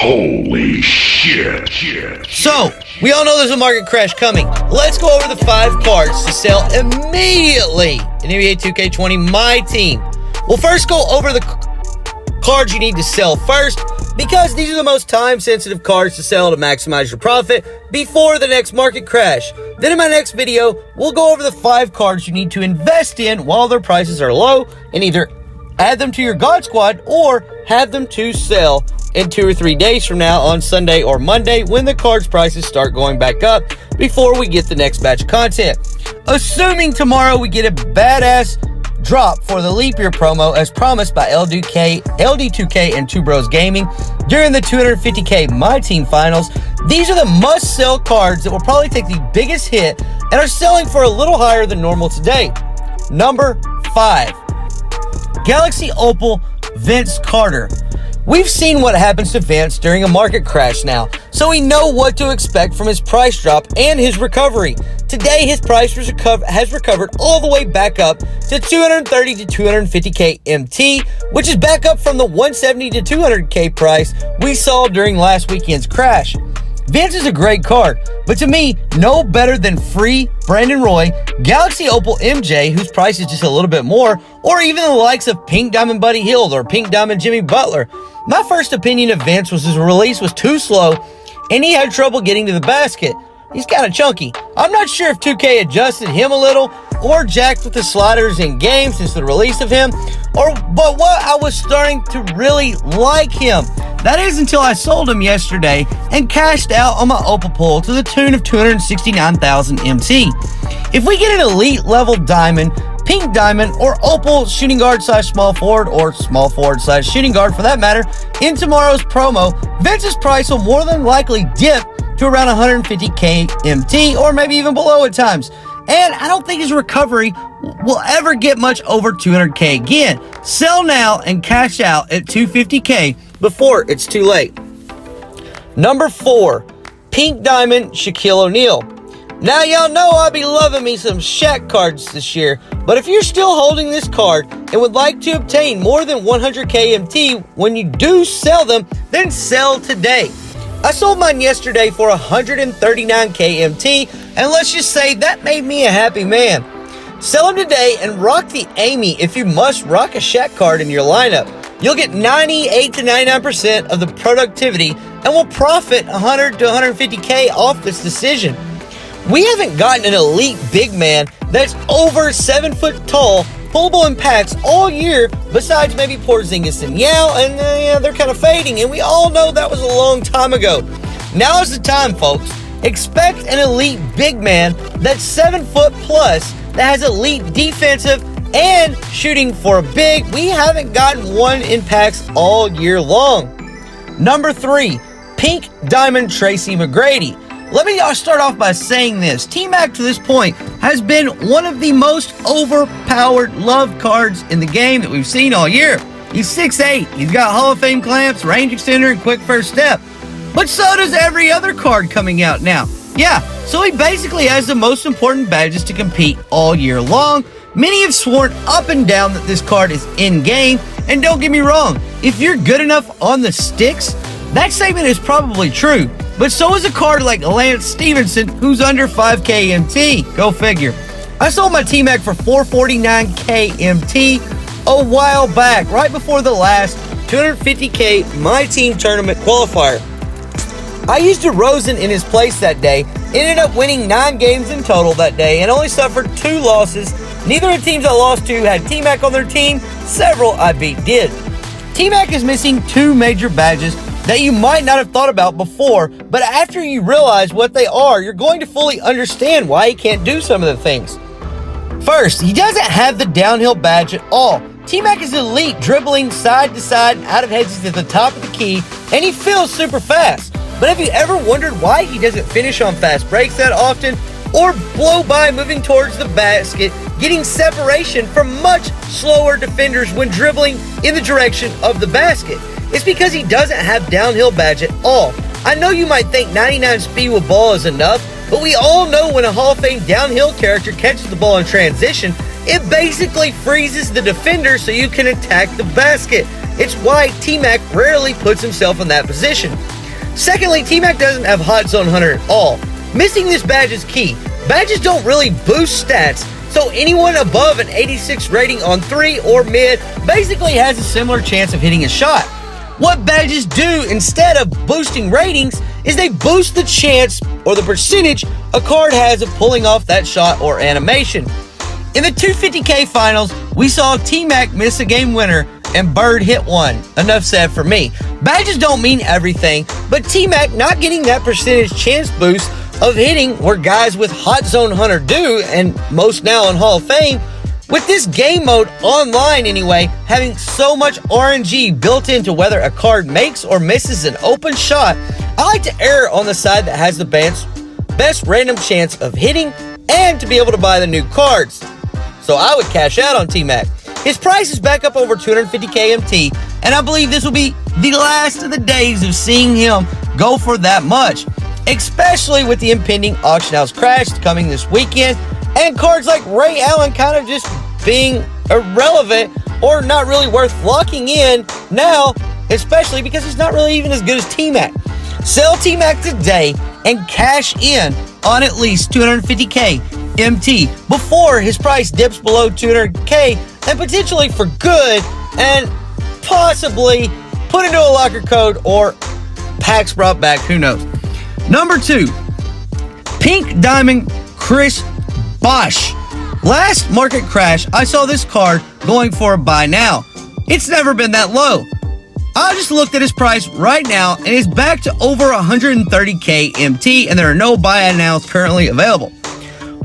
Holy shit. So, we all know there's a market crash coming. Let's go over the 5 cards to sell immediately in NBA 2K20 Myteam. We'll first go over the cards you need to sell first, because these are the most time-sensitive cards to sell to maximize your profit before the next market crash. Then in my next video, we'll go over the 5 cards you need to invest in while their prices are low, and either add them to your God Squad or have them to sell in 2 or 3 days from now on Sunday or Monday when the cards prices start going back up before we get the next batch of content. Assuming tomorrow we get a badass drop for the leap year promo as promised by LD2K and 2 Bros Gaming during the 250K Myteam finals, these are the must-sell cards that will probably take the biggest hit and are selling for a little higher than normal today. Number 5. Galaxy Opal Vince Carter. We've seen what happens to Vince during a market crash now, so we know what to expect from his price drop and his recovery. Today, his price has recovered all the way back up to 230 to 250K MT, which is back up from the 170 to 200K price we saw during last weekend's crash. Vince is a great card, but to me, no better than free Brandon Roy, Galaxy Opal MJ, whose price is just a little bit more, or even the likes of Pink Diamond Buddy Hield or Pink Diamond Jimmy Butler. My first opinion of Vince was his release was too slow, and he had trouble getting to the basket. He's kind of chunky. I'm not sure if 2K adjusted him a little or jacked with the sliders in game since the release of him, but what I was starting to really like him. That is until I sold him yesterday and cashed out on my Opal pull to the tune of 269,000 MT. If we get an elite level diamond, pink diamond, or Opal shooting guard / small forward, or small forward / shooting guard for that matter, in tomorrow's promo, Vince's price will more than likely dip to around 150K MT, or maybe even below at times. And I don't think his recovery will ever get much over 200K again. Sell now and cash out at 250K before it's too late. Number 4, Pink Diamond Shaquille O'Neal. Now y'all know I'll be loving me some Shaq cards this year, but if you're still holding this card and would like to obtain more than 100K MT when you do sell them, then sell today. I sold mine yesterday for 139K MT, and let's just say that made me a happy man. Sell them today and rock the Amy if you must rock a Shaq card in your lineup. You'll get 98 to 99% of the productivity and will profit 100 to 150K off this decision. We haven't gotten an elite big man that's over 7 foot tall, pullable in packs all year, besides maybe Porzingis and Yao, and they're kind of fading, and we all know that was a long time ago. Now is the time, folks. Expect an elite big man that's 7 foot plus, that has elite defensive and shooting for a big. We haven't gotten one in packs all year long. Number 3, Pink Diamond Tracy McGrady. Let me start off by saying this. T-Mac to this point has been one of the most overpowered love cards in the game that we've seen all year. He's 6'8", he's got Hall of Fame clamps, range extender, and quick first step. But so does every other card coming out now. Yeah, so he basically has the most important badges to compete all year long. Many have sworn up and down that this card is in-game, and don't get me wrong, if you're good enough on the sticks, that statement is probably true. But so is a card like Lance Stevenson, who's under 5K MT. Go figure. I sold my T-Mac for 449K MT a while back, right before the last 250K Myteam tournament qualifier. I used DeRozan in his place that day, ended up winning 9 games in total that day, and only suffered 2 losses. Neither of the teams I lost to had T-Mac on their team. Several I beat did. T-Mac is missing 2 major badges that you might not have thought about before, but after you realize what they are, you're going to fully understand why he can't do some of the things. First, he doesn't have the downhill badge at all. T-Mac is elite, dribbling side to side and out of hedges at the top of the key, and he feels super fast. But have you ever wondered why he doesn't finish on fast breaks that often, or blow by moving towards the basket, getting separation from much slower defenders when dribbling in the direction of the basket? It's because he doesn't have downhill badge at all. I know you might think 99 speed with ball is enough, but we all know when a Hall of Fame downhill character catches the ball in transition, it basically freezes the defender so you can attack the basket. It's why T-Mac rarely puts himself in that position. Secondly, T-Mac doesn't have Hot Zone Hunter at all. Missing this badge is key. Badges don't really boost stats, so anyone above an 86 rating on 3 or mid basically has a similar chance of hitting a shot. What badges do instead of boosting ratings is they boost the chance or the percentage a card has of pulling off that shot or animation. In the 250K finals, we saw T-Mac miss a game winner and Bird hit one. Enough said for me. Badges don't mean everything, but T-Mac not getting that percentage chance boost of hitting where guys with Hot Zone Hunter do, and most now in Hall of Fame, with this game mode online anyway, having so much RNG built into whether a card makes or misses an open shot, I like to err on the side that has the best random chance of hitting and to be able to buy the new cards. So I would cash out on T-Mac. His price is back up over 250k MT, and I believe this will be the last of the days of seeing him go for that much, especially with the impending auction house crash coming this weekend, and cards like Ray Allen kind of just being irrelevant or not really worth locking in now, especially because he's not really even as good as T-Mac. Sell T-Mac today and cash in on at least 250k MT before his price dips below 200k and potentially for good, and possibly put into a locker code or packs brought back, who knows. Number 2, Pink Diamond Chris BOSH. Last market crash, I saw this card going for a buy now. It's never been that low. I just looked at his price right now and it's back to over 130k MT, and there are no buy nows currently available.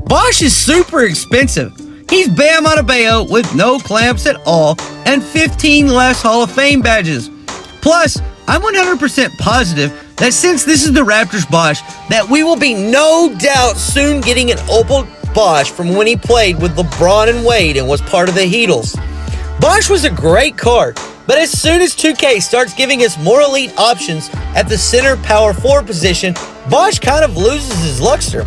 BOSH is super expensive. He's Bam Adebayo with no clamps at all and 15 less Hall of Fame badges. Plus, I'm 100% positive that since this is the Raptors BOSH, that we will be no doubt soon getting an Opal BOSH from when he played with LeBron and Wade and was part of the Heatles. BOSH was a great card, but as soon as 2K starts giving us more elite options at the center power forward position, BOSH kind of loses his luster.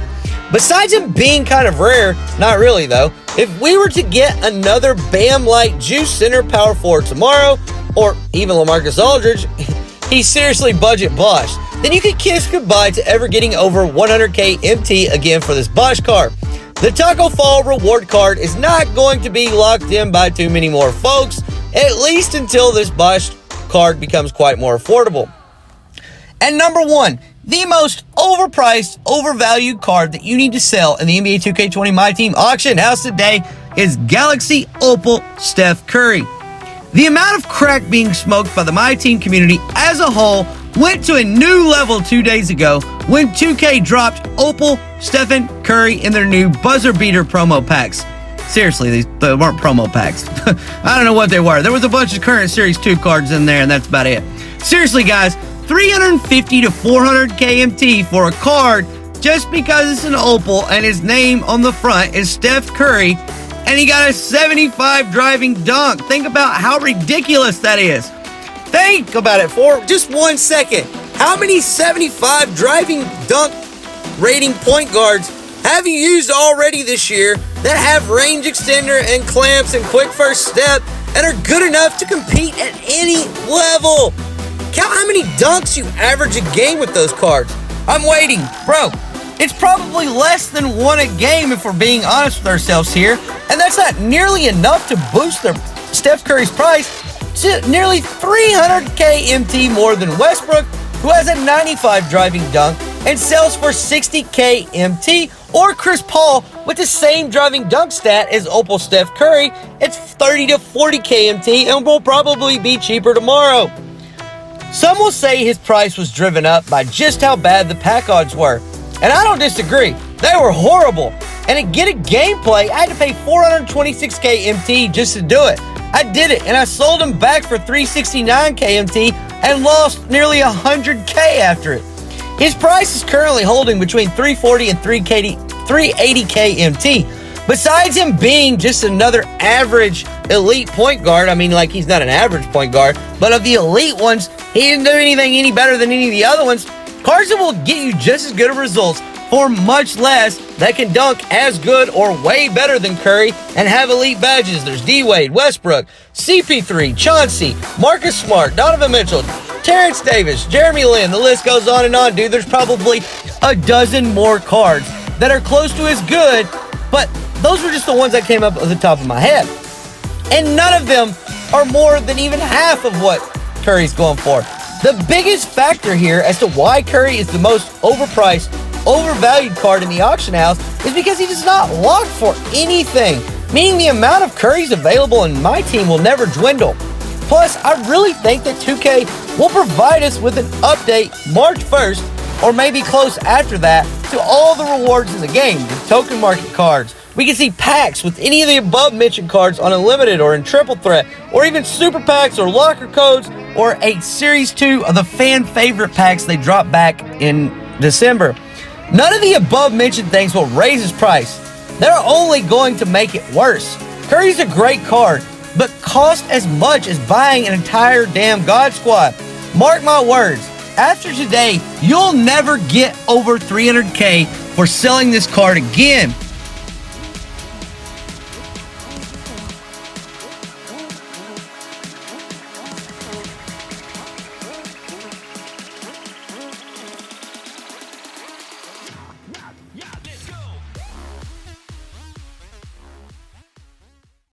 Besides him being kind of rare, not really though, if we were to get another Bam-like juice center power forward tomorrow, or even LaMarcus Aldridge, he's seriously budget BOSH, then you could kiss goodbye to ever getting over 100k MT again for this BOSH card. The Taco Fall reward card is not going to be locked in by too many more folks, at least until this BOSH card becomes quite more affordable. And number 1, the most overpriced, overvalued card that you need to sell in the NBA 2K20 Myteam auction house today is Galaxy Opal Steph Curry. The amount of crack being smoked by the Myteam community as a whole went to a new level 2 days ago when 2K dropped Opal Stephen Curry in their new buzzer beater promo packs. Seriously, they weren't promo packs. I don't know what they were. There was a bunch of current Series 2 cards in there, and that's about it. Seriously, guys, 350 to 400k MT for a card just because it's an Opal and his name on the front is Steph Curry, and he got a 75 driving dunk. Think about how ridiculous that is. Think about it for just 1 second. How many 75 driving dunk rating point guards have you used already this year that have range extender and clamps and quick first step and are good enough to compete at any level? Count how many dunks you average a game with those cards. I'm waiting. Bro, it's probably less than 1 a game if we're being honest with ourselves here, and that's not nearly enough to boost their Steph Curry's price to nearly 300k MT more than Westbrook, who has a 95 driving dunk and sells for 60k MT, or Chris Paul with the same driving dunk stat as Opal Steph Curry. It's 30 to 40k MT and will probably be cheaper tomorrow. Some will say his price was driven up by just how bad the pack odds were, and I don't disagree. They were horrible, and to get a gameplay, I had to pay 426k MT just to do it. I did it, and I sold him back for 369k MT and lost nearly 100k after it. His price is currently holding between 340 and 380k MT. Besides him being just another average elite point guard, I mean, like, he's not an average point guard, but of the elite ones, he didn't do anything any better than any of the other ones. Cards that will get you just as good of results for much less that can dunk as good or way better than Curry and have elite badges. There's D-Wade, Westbrook, CP3, Chauncey, Marcus Smart, Donovan Mitchell, Terrence Davis, Jeremy Lin. The list goes on and on, dude. There's probably a dozen more cards that are close to as good, but those were just the ones that came up at the top of my head. And none of them are more than even half of what Curry's going for. The biggest factor here as to why Curry is the most overpriced, overvalued card in the auction house is because he does not lock for anything, meaning the amount of Currys available in my team will never dwindle. Plus, I really think that 2K will provide us with an update March 1st, or maybe close after that, to all the rewards in the game, the token market cards. We can see packs with any of the above mentioned cards on Unlimited or in Triple Threat, or even super packs or locker codes, or a Series 2 of the fan favorite packs they drop back in December. None of the above mentioned things will raise his price. They're only going to make it worse. Curry's a great card, but cost as much as buying an entire damn God Squad. Mark my words, after today, you'll never get over 300K for selling this card again.